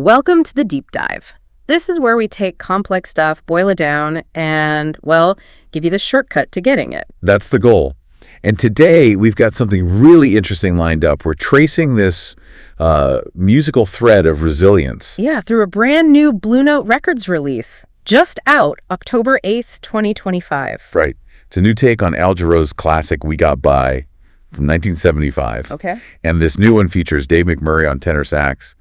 Welcome to the Deep Dive. This is where we take complex stuff, boil it down, and, well, give you the shortcut to getting it. That's the goal. And today, we've got something really interesting lined up. We're tracing this musical thread of resilience. Yeah, through a brand new Blue Note Records release. Just out, October 8th, 2025. Right. It's a new take on Al Jarreau's classic We Got By from 1975. Okay. And this new one features Dave McMurray on tenor sax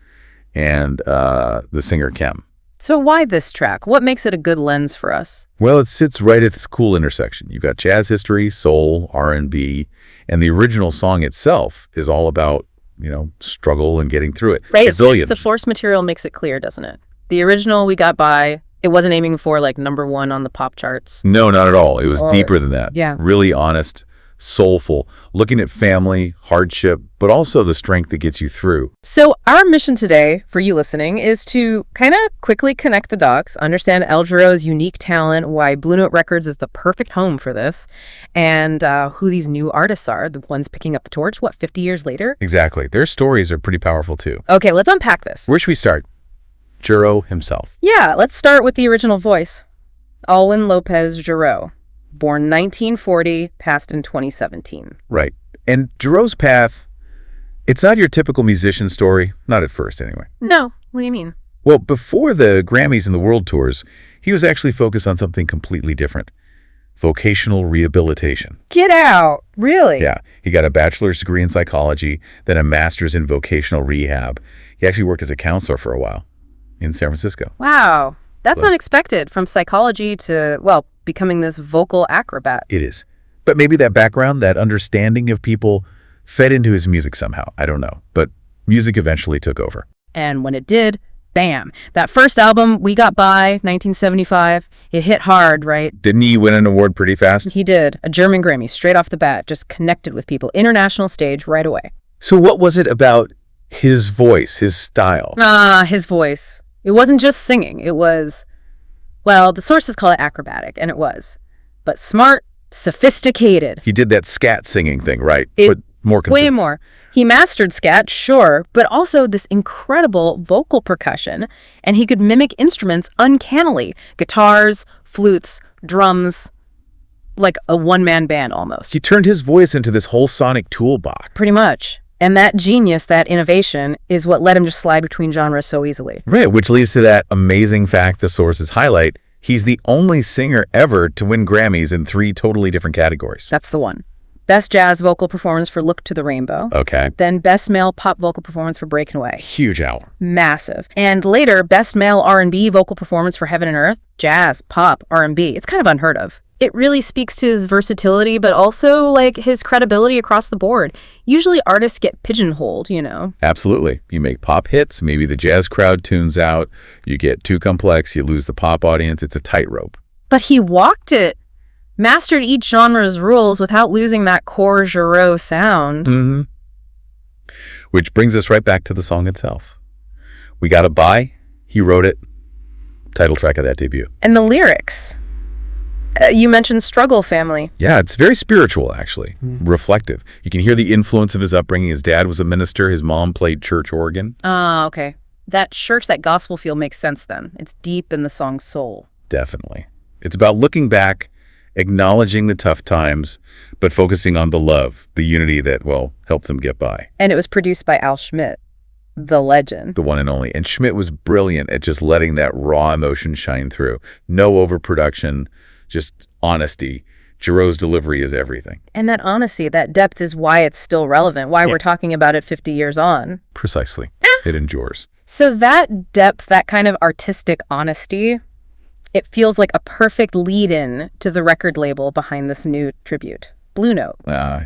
and the singer Kem. So why this track? What makes it a good lens for us? Well, it sits right at this cool intersection. You've got jazz history, soul, R&B, and the original song itself is all about, struggle and getting through it. Right. Resilience. The source material makes it clear, doesn't it? The original We Got By, it wasn't aiming for #1 on the pop charts. No, not at all. It was deeper than that. Yeah. Really honest, soulful, looking at family, hardship, but also the strength that gets you through. So our mission today, for you listening, is to kind of quickly connect the dots, understand Al Jarreau's unique talent, why Blue Note Records is the perfect home for this, and who these new artists are, the ones picking up the torch, 50 years later? Exactly. Their stories are pretty powerful, too. Okay, let's unpack this. Where should we start? Jarreau himself. Yeah, let's start with the original voice. Alwyn Lopez Jarreau, born 1940, passed in 2017. Right. And Jarreau's path, it's not your typical musician story, not at first anyway. No, what do you mean? Well, before the Grammys and the world tours, he was actually focused on something completely different. Vocational rehabilitation. Get out. Really? Yeah. He got a bachelor's degree in psychology, then a master's in vocational rehab. He actually worked as a counselor for a while in San Francisco. Wow. That's Close. unexpected, from psychology to, becoming this vocal acrobat. It is. But maybe that background, that understanding of people fed into his music somehow. I don't know. But music eventually took over. And when it did, bam. That first album, We Got By, 1975, it hit hard, right? Didn't he win an award pretty fast? He did. A German Grammy, straight off the bat, just connected with people. International stage right away. So what was it about his voice, his style? His voice. It wasn't just singing. It was, the sources call it acrobatic, and it was. But smart, sophisticated. He did that scat singing thing, right? It- But more Way more. He mastered scat, sure, but also this incredible vocal percussion, and he could mimic instruments uncannily. Guitars, flutes, drums, like a one-man band almost. He turned his voice into this whole sonic toolbox. Pretty much. And that genius, that innovation, is what let him just slide between genres so easily. Right, which leads to that amazing fact the sources highlight. He's the only singer ever to win Grammys in 3 totally different categories. That's the one. Best Jazz Vocal Performance for Look to the Rainbow. Okay. Then Best Male Pop Vocal Performance for Breaking Away. Huge album. Massive. And later, Best Male R&B Vocal Performance for Heaven and Earth. Jazz, pop, R&B. It's kind of unheard of. It really speaks to his versatility, but also, his credibility across the board. Usually artists get pigeonholed, Absolutely. You make pop hits, maybe the jazz crowd tunes out, you get too complex, you lose the pop audience. It's a tightrope. But he walked it. Mastered each genre's rules without losing that core Jarreau sound. Mm-hmm. Which brings us right back to the song itself. We Gotta Buy, he wrote it, title track of that debut. And the lyrics. You mentioned struggle family. Yeah, it's very spiritual, actually, reflective. You can hear the influence of his upbringing. His dad was a minister. His mom played church organ. Okay. That church, that gospel feel makes sense then. It's deep in the song's soul. Definitely. It's about looking back, acknowledging the tough times, but focusing on the love, the unity that, helped them get by. And it was produced by Al Schmidt, the legend. The one and only. And Schmidt was brilliant at just letting that raw emotion shine through. No overproduction, just honesty. Jarreau's delivery is everything. And that honesty, that depth is why it's still relevant, why we're talking about it 50 years on. Precisely. It endures. So that depth, that kind of artistic honesty, it feels like a perfect lead-in to the record label behind this new tribute, Blue Note.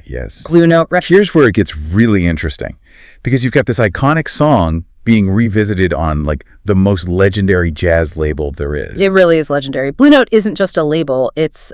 Yes. Blue Note Records. Here's where it gets really interesting, because you've got this iconic song being revisited on the most legendary jazz label there is. It really is legendary. Blue Note isn't just a label. It's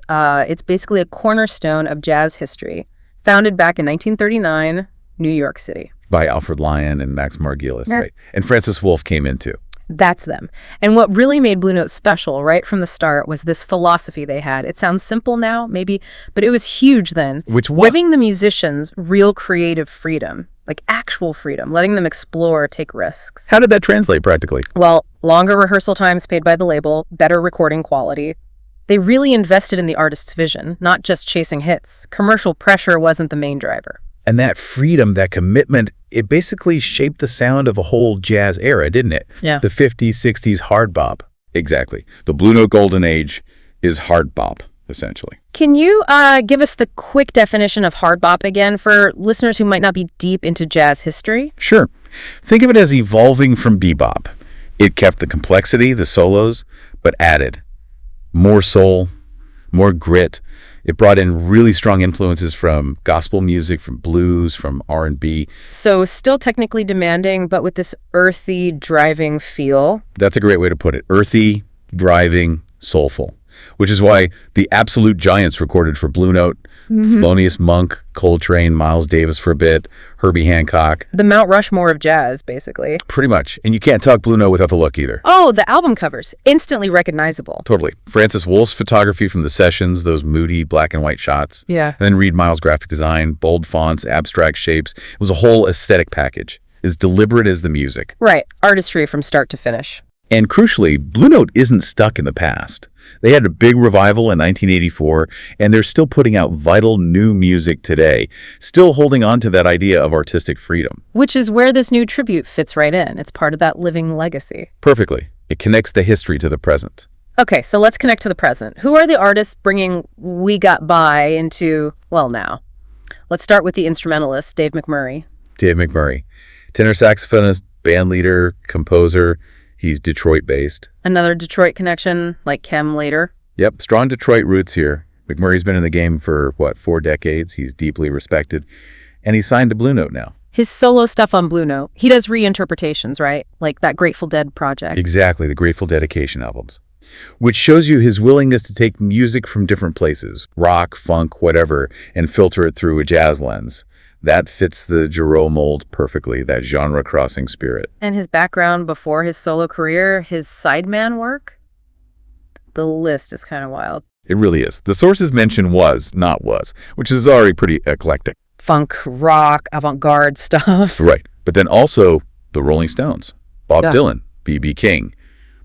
basically a cornerstone of jazz history. Founded back in 1939, New York City. By Alfred Lyon and Max Margulies, right? And Francis Wolff came in too. That's them. And what really made Blue Note special right from the start was this philosophy they had. It sounds simple now, maybe, but it was huge then. Which what? Giving the musicians real creative freedom. like actual freedom, letting them explore, take risks. How did that translate practically? Well, longer rehearsal times paid by the label, better recording quality. They really invested in the artist's vision, not just chasing hits. Commercial pressure wasn't the main driver. And that freedom, that commitment, it basically shaped the sound of a whole jazz era, didn't it? Yeah. The 50s, 60s hard bop. Exactly. The Blue Note Golden Age is hard bop, essentially. Can you give us the quick definition of hard bop again for listeners who might not be deep into jazz history? Sure. Think of it as evolving from bebop. It kept the complexity, the solos, but added more soul, more grit. It brought in really strong influences from gospel music, from blues, from R&B. So still technically demanding, but with this earthy, driving feel. That's a great way to put it. Earthy, driving, soulful. Which is why the absolute giants recorded for Blue Note. Thelonious Monk, Coltrane, Miles Davis for a bit, Herbie Hancock. The Mount Rushmore of jazz, basically. Pretty much. And you can't talk Blue Note without the look either. Oh, the album covers. Instantly recognizable. Totally. Francis Wolf's photography from the sessions, those moody black and white shots. Yeah. And then Reed Miles' graphic design, bold fonts, abstract shapes. It was a whole aesthetic package. As deliberate as the music. Right. Artistry from start to finish. And crucially, Blue Note isn't stuck in the past. They had a big revival in 1984, and they're still putting out vital new music today, still holding on to that idea of artistic freedom. Which is where this new tribute fits right in. It's part of that living legacy. Perfectly. It connects the history to the present. Okay, so let's connect to the present. Who are the artists bringing We Got By into, well, now? Let's start with the instrumentalist, Dave McMurray. Dave McMurray, tenor saxophonist, band leader, composer. He's Detroit-based. Another Detroit connection, like Kem later. Yep, strong Detroit roots here. McMurray's been in the game for, 4 decades. He's deeply respected. And he's signed to Blue Note now. His solo stuff on Blue Note, he does reinterpretations, right? Like that Grateful Dead project. Exactly, the Grateful Dedication albums. Which shows you his willingness to take music from different places, rock, funk, whatever, and filter it through a jazz lens. That fits the Jarreau mold perfectly, that genre-crossing spirit. And his background before his solo career, his sideman work? The list is kind of wild. It really is. The sources mention was, not was, which is already pretty eclectic. Funk, rock, avant-garde stuff. Right. But then also the Rolling Stones, Bob Yeah. Dylan, B.B. King,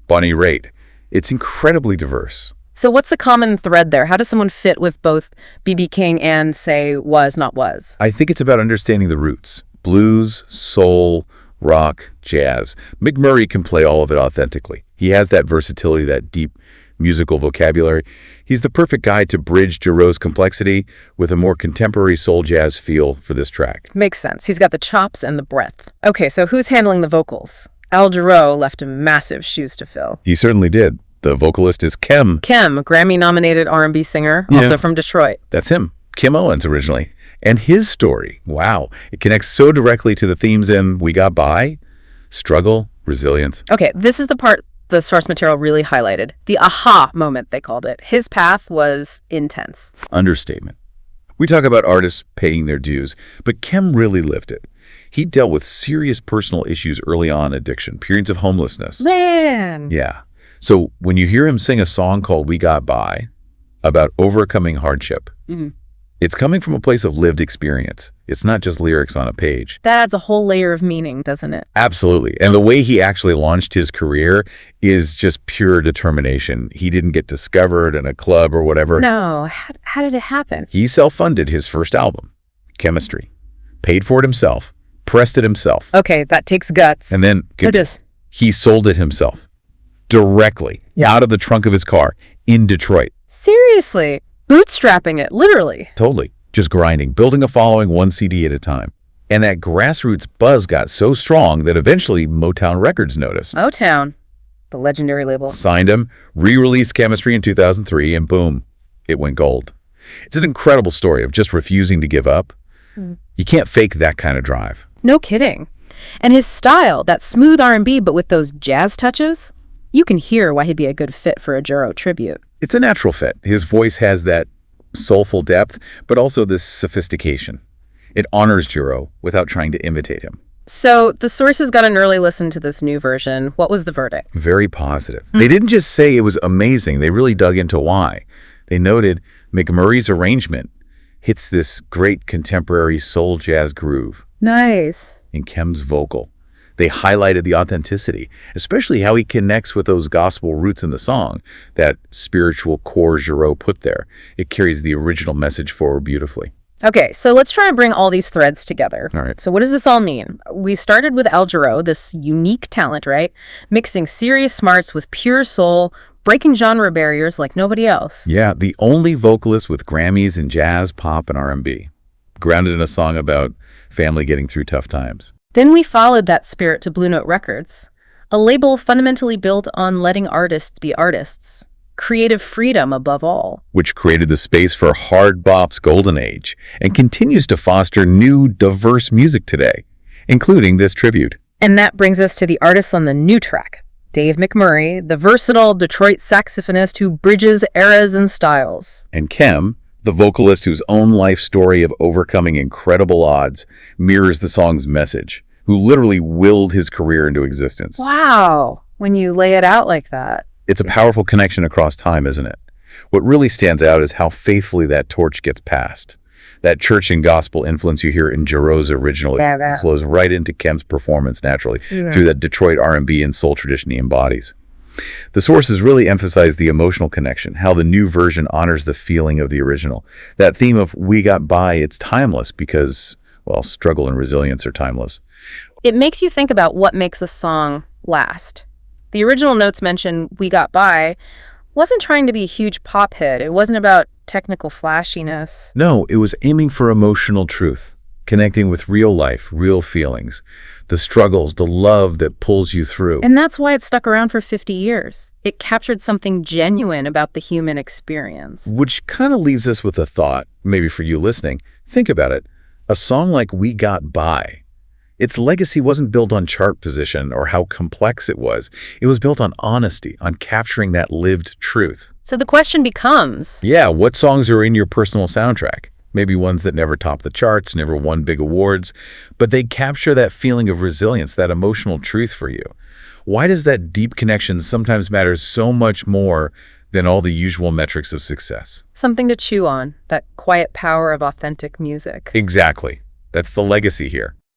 Bonnie Raitt. It's incredibly diverse. So what's the common thread there? How does someone fit with both B.B. King and, say, was, not was? I think it's about understanding the roots. Blues, soul, rock, jazz. McMurray can play all of it authentically. He has that versatility, that deep musical vocabulary. He's the perfect guy to bridge Jarreau's complexity with a more contemporary soul jazz feel for this track. Makes sense. He's got the chops and the breadth. Okay, so who's handling the vocals? Al Jarreau left him massive shoes to fill. He certainly did. The vocalist is Kem. Kem, Grammy-nominated R&B singer, also from Detroit. That's him. Kim Owens originally. And his story, wow, it connects so directly to the themes in We Got By, struggle, resilience. Okay, this is the part the source material really highlighted. The aha moment, they called it. His path was intense. Understatement. We talk about artists paying their dues, but Kem really lived it. He dealt with serious personal issues early on, addiction, periods of homelessness. Man! Yeah. So when you hear him sing a song called We Got By about overcoming hardship, it's coming from a place of lived experience. It's not just lyrics on a page. That adds a whole layer of meaning, doesn't it? Absolutely. And the way he actually launched his career is just pure determination. He didn't get discovered in a club or whatever. No. How did it happen? He self-funded his first album, Chemistry, paid for it himself, pressed it himself. Okay, that takes guts. And then he sold it himself directly out of the trunk of his car in Detroit. Seriously? Bootstrapping it, literally. Totally. Just grinding, building a following one CD at a time. And that grassroots buzz got so strong that eventually Motown Records noticed. Motown, the legendary label. Signed him, re-released Chemistry in 2003, and boom, it went gold. It's an incredible story of just refusing to give up. You can't fake that kind of drive. No kidding. And his style, that smooth R&B, but with those jazz touches, you can hear why he'd be a good fit for a Jarreau tribute. It's a natural fit. His voice has that soulful depth, but also this sophistication. It honors Jarreau without trying to imitate him. So the sources got an early listen to this new version. What was the verdict? Very positive. They didn't just say it was amazing. They really dug into why. They noted McMurray's arrangement hits this great contemporary soul jazz groove. Nice. in Kem's vocal. They highlighted the authenticity, especially how he connects with those gospel roots in the song, that spiritual core Jarreau put there. It carries the original message forward beautifully. Okay, so let's try and bring all these threads together. All right. So what does this all mean? We started with Jarreau, this unique talent, right? Mixing serious smarts with pure soul, breaking genre barriers like nobody else. Yeah, the only vocalist with Grammys in jazz, pop, and R&B. Grounded in a song about family getting through tough times. Then we followed that spirit to Blue Note Records, a label fundamentally built on letting artists be artists. Creative freedom above all. Which created the space for hard bop's golden age and continues to foster new, diverse music today, including this tribute. And that brings us to the artist on the new track, Dave McMurray, the versatile Detroit saxophonist who bridges eras and styles. And Kem, the vocalist whose own life story of overcoming incredible odds mirrors the song's message, who literally willed his career into existence. Wow, when you lay it out like that. It's a powerful connection across time, isn't it? What really stands out is how faithfully that torch gets passed. That church and gospel influence you hear in Jarreau's original flows right into Kem's performance naturally through that Detroit R&B and soul tradition he embodies. The sources really emphasize the emotional connection, how the new version honors the feeling of the original. That theme of "we got by," it's timeless because, well, struggle and resilience are timeless. It makes you think about what makes a song last. The original notes mention "we got by" wasn't trying to be a huge pop hit. It wasn't about technical flashiness. No, it was aiming for emotional truth, connecting with real life, real feelings, the struggles, the love that pulls you through. And that's why it stuck around for 50 years. It captured something genuine about the human experience. Which kind of leaves us with a thought, maybe for you listening. Think about it. A song like "We Got By," its legacy wasn't built on chart position or how complex it was. It was built on honesty, on capturing that lived truth. So the question becomes, Yeah, what songs are in your personal soundtrack? Maybe ones that never topped the charts, never won big awards, but they capture that feeling of resilience, that emotional truth for you. Why does that deep connection sometimes matter so much more than all the usual metrics of success? something to chew on, that quiet power of authentic music. Exactly. That's the legacy here.